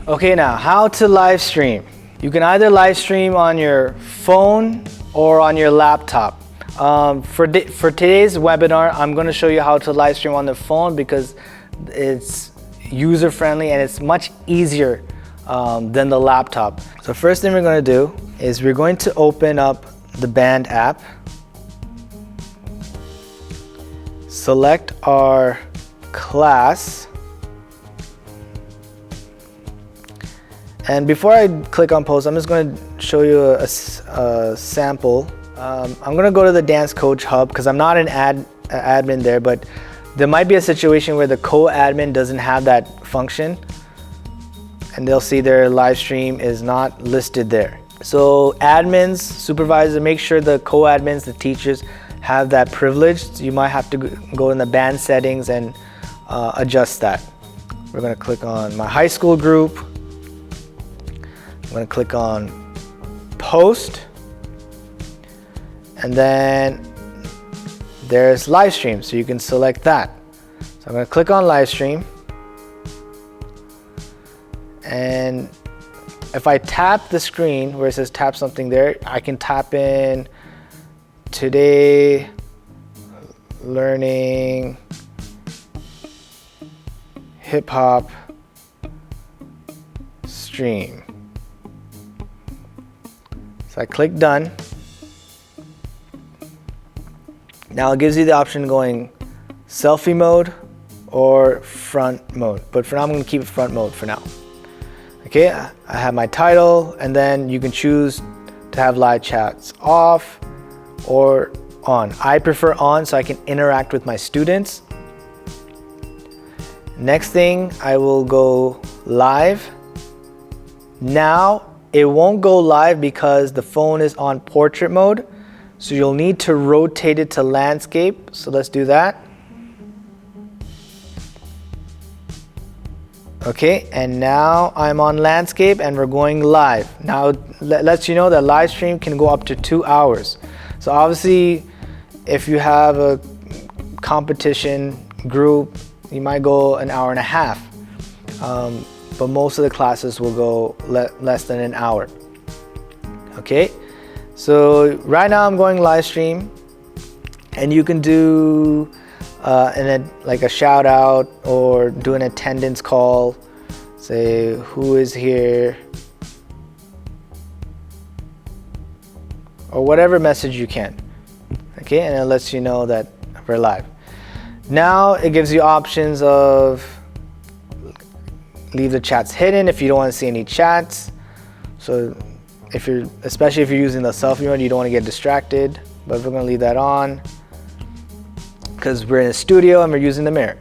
Okay, now how to live stream. You can either live stream on your phone or on your laptop. For today's webinar, I'm going to show you how to live stream on the phone because it's user friendly and it's much easier than the laptop. So first thing we're going to do is we're going to open up the Band app, select our class, and before I click on post, I'm just going to show you a sample. I'm going to go to the Dance Coach Hub because I'm not an admin there, but there might be a situation where the co-admin doesn't have that function and they'll see their live stream is not listed there. So admins, supervisors, make sure the co-admins, the teachers, have that privilege. So you might have to go in the band settings and adjust that. We're going to click on my high school group. I'm going to click on post, and then there's live stream, so you can select that. So I'm going to click on live stream, and if I tap the screen where it says tap something there, I can tap in today learning hip hop stream. So I click done. Now it gives you the option going selfie mode or front mode, but for now I'm going to keep it front mode for now. Okay, I have my title, and then you can choose to have live chats off or on. I prefer on so I can interact with my students. Next thing, I will go live. Now it won't go live because the phone is on portrait mode, so you'll need to rotate it to landscape. So let's do that. Okay, and now I'm on landscape and we're going live. Now it lets you know that live stream can go up to 2 hours. So obviously, if you have a competition group, you might go an hour and a half. But most of the classes will go less than an hour. Okay, so right now I'm going live stream, and you can do like a shout out or do an attendance call. Say who is here, or whatever message you can. Okay, and it lets you know that we're live. Now it gives you options of leave the chats hidden if you don't want to see any chats. So especially if you're using the selfie mode, you don't want to get distracted, but we're going to leave that on because we're in a studio and we're using the mirror.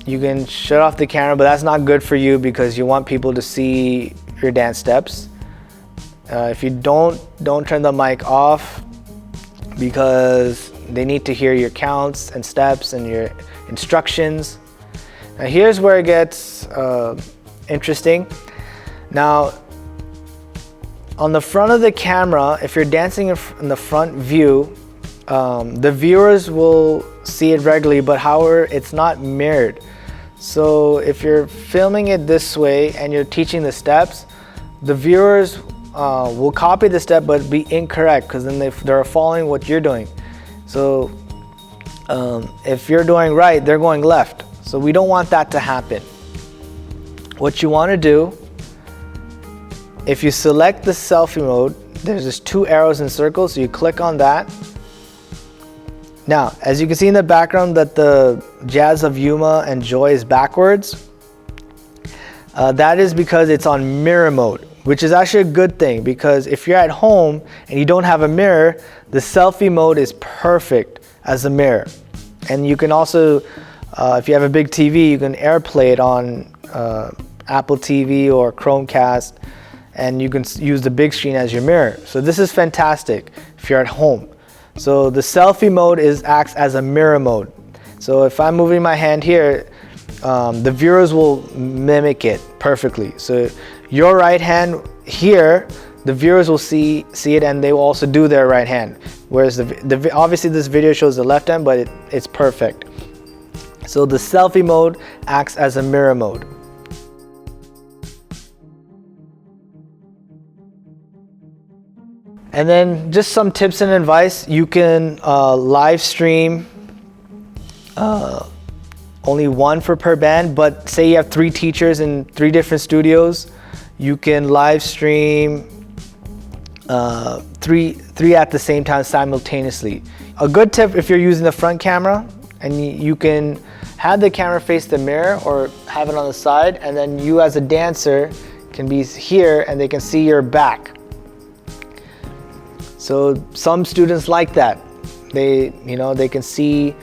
You can shut off the camera, but that's not good for you because you want people to see your dance steps. If you don't turn the mic off because they need to hear your counts and steps and your instructions. Now here's where it gets interesting. Now on the front of the camera, if you're dancing in the front view, the viewers will see it regularly, but however, it's not mirrored. So if you're filming it this way and you're teaching the steps, the viewers will copy the step but be incorrect because then they're following what you're doing. So if you're doing right, they're going left. So we don't want that to happen. What you want to do, if you select the selfie mode, there's just 2 arrows in circles, so you click on that. Now, as you can see in the background that the Jazz of Yuma and Joy is backwards, that is because it's on mirror mode, which is actually a good thing because if you're at home and you don't have a mirror, the selfie mode is perfect as a mirror. And you can also, if you have a big TV, you can AirPlay it on Apple TV or Chromecast, and you can use the big screen as your mirror. So this is fantastic if you're at home. So the selfie mode acts as a mirror mode. So if I'm moving my hand here, the viewers will mimic it perfectly. So your right hand here, the viewers will see it and they will also do their right hand. Whereas obviously this video shows the left hand, but it's perfect. So the selfie mode acts as a mirror mode. And then just some tips and advice. You can live stream only one per band, but say you have 3 teachers in 3 different studios, you can live stream three at the same time simultaneously. A good tip if you're using the front camera, and you can have the camera face the mirror or have it on the side, and then you as a dancer can be here and they can see your back. So some students like that. They can see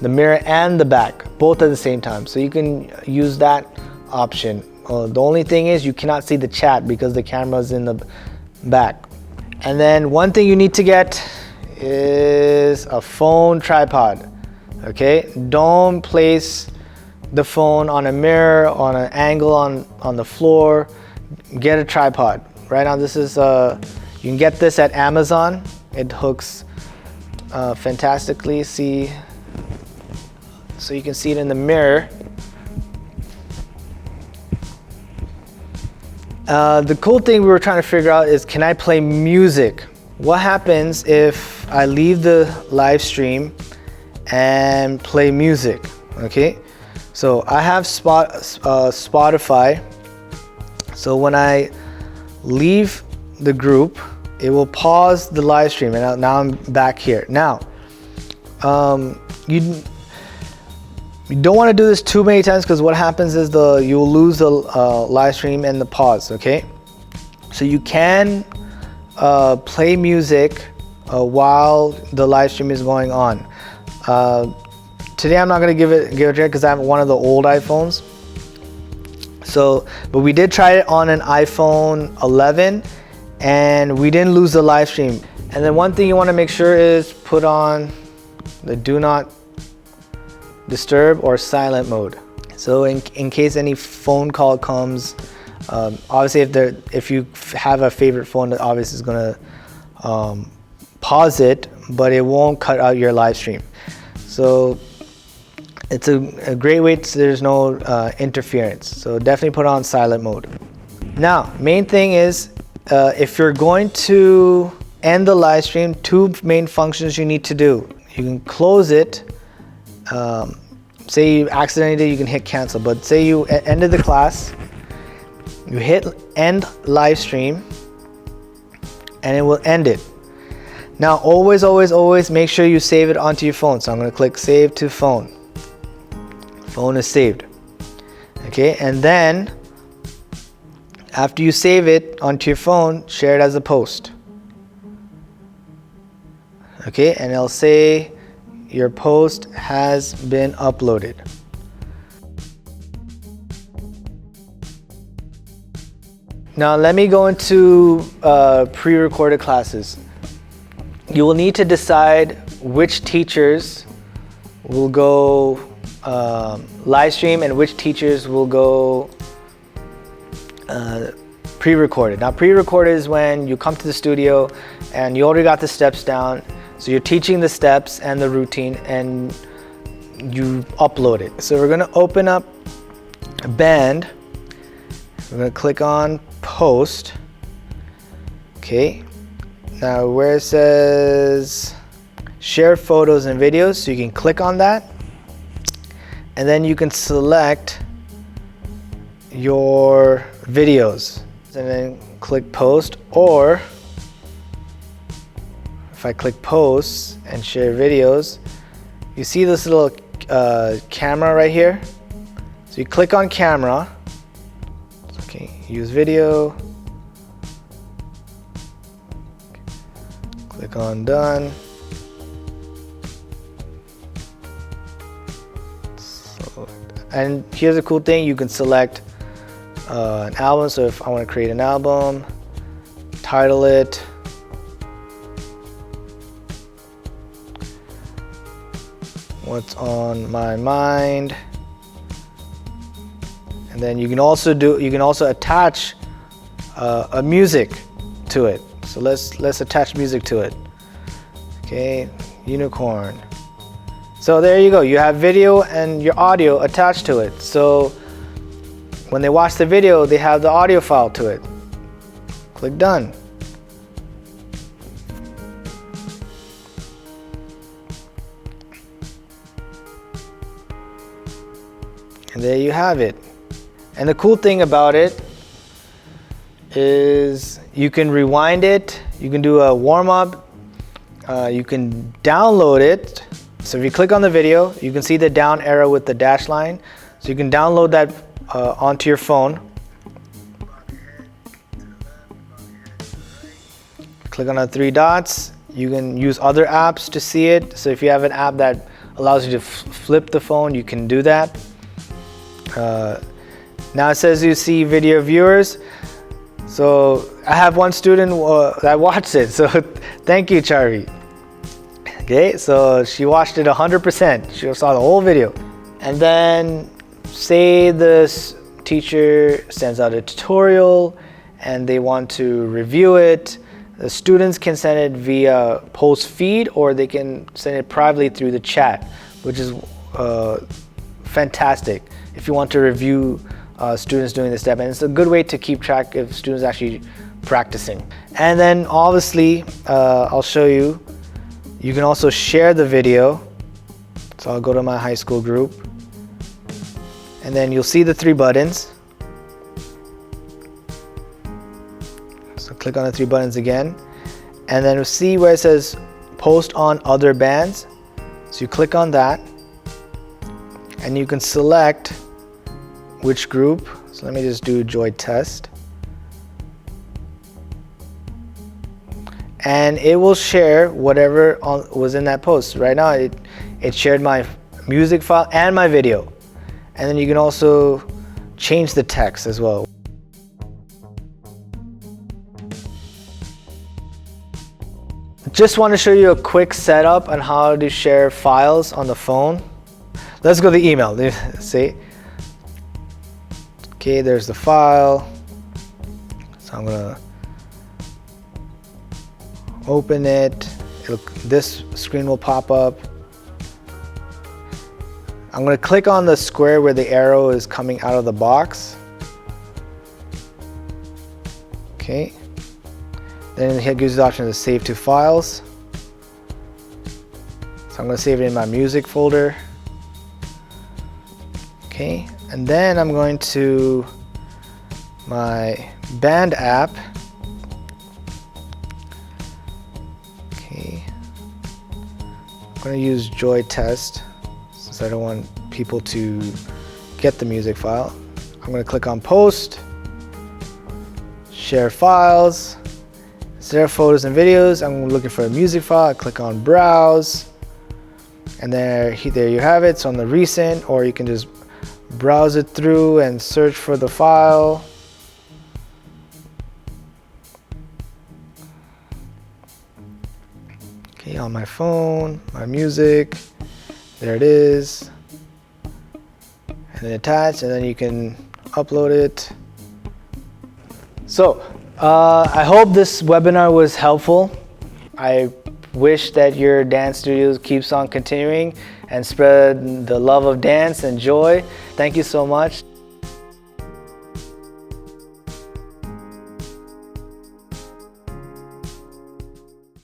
the mirror and the back both at the same time. So you can use that option. The only thing is you cannot see the chat because the camera's in the back. And then one thing you need to get is a phone tripod. Okay, don't place the phone on a mirror, on an angle on the floor. Get a tripod. Right now this is you can get this at Amazon. It hooks fantastically. See, so you can see it in the mirror. The cool thing we were trying to figure out is, can I play music? What happens if I leave the live stream and play music? Okay, so I have Spotify. So when I leave the group, it will pause the live stream, and now I'm back here. Now, you don't want to do this too many times, because what happens is you'll lose the live stream and the pause. Okay, so you can play music while the live stream is going on. Today I'm not going to give it a try because I have one of the old iPhones. So, but we did try it on an iPhone 11, and we didn't lose the live stream. And then one thing you want to make sure is put on the do not disturb or silent mode. So in case any phone call comes, obviously if you have a favorite phone, that obviously is going to pause it, but it won't cut out your live stream. So it's a great way so there's no interference. So definitely put on silent mode. Now, main thing is, if you're going to end the live stream, 2 main functions you need to do. You can close it. Say you accidentally did, you can hit cancel. But say you ended the class, you hit end live stream, and it will end it. Now, always make sure you save it onto your phone. So I'm going to click save to phone. Phone is saved. Okay, and then after you save it onto your phone, share it as a post. Okay, and it'll say your post has been uploaded. Now let me go into pre-recorded classes. You will need to decide which teachers will go live stream and which teachers will go pre-recorded. Now pre-recorded is when you come to the studio and you already got the steps down. So you're teaching the steps and the routine, and you upload it. So we're gonna open up a band. We're gonna click on post. Okay. Now where it says share photos and videos, so you can click on that. And then you can select your videos and then click post, or if I click posts and share videos, you see this little camera right here. So you click on camera. Okay, use video. Click on done. And here's a cool thing, you can select an album. So if I want to create an album, title it, what's on my mind, and then you can also attach a music to it. So let's attach music to it. Okay, unicorn. So there you go. You have video and your audio attached to it. So when they watch the video, they have the audio file to it. Click done. And there you have it. And the cool thing about it is you can rewind it, you can do a warm-up, you can download it. So if you click on the video, you can see the down arrow with the dash line. So you can download that onto your phone. Click on the three dots. You can use other apps to see it. So if you have an app that allows you to flip the phone, you can do that. Now it says you see video viewers. So I have one student that watched it. So thank you, Charvi. Okay, so she watched it 100%. She saw the whole video. And then say this teacher sends out a tutorial and they want to review it. The students can send it via post feed, or they can send it privately through the chat, which is fantastic if you want to review students doing this step. And it's a good way to keep track of students actually practicing. And then obviously, I'll show you, you can also share the video. So I'll go to my high school group. And then you'll see the three buttons. So click on the three buttons again. And then you'll see where it says post on other bands. So you click on that. And you can select which group. So let me just do Joy Test. And it will share whatever was in that post. Right now it shared my music file and my video. And then you can also change the text as well. Just want to show you a quick setup on how to share files on the phone. Let's go to the email. See? Okay, there's the file. So I'm gonna open it. This screen will pop up. I'm going to click on the square where the arrow is coming out of the box. Okay. Then it gives you the option to save to files. So I'm going to save it in my music folder. Okay. And then I'm going to my band app. Okay. I'm going to use Joy Test, since I don't want people to get the music file. I'm going to click on Post, Share Files, Share Photos and Videos. I'm looking for a music file. I click on Browse, and there you have it. It's on the recent, or you can just browse it through and search for the file. Okay, on my phone, my music. There it is, and then attach, and then you can upload it. So I hope this webinar was helpful. I wish that your dance studios keeps on continuing and spread the love of dance and joy. Thank you so much.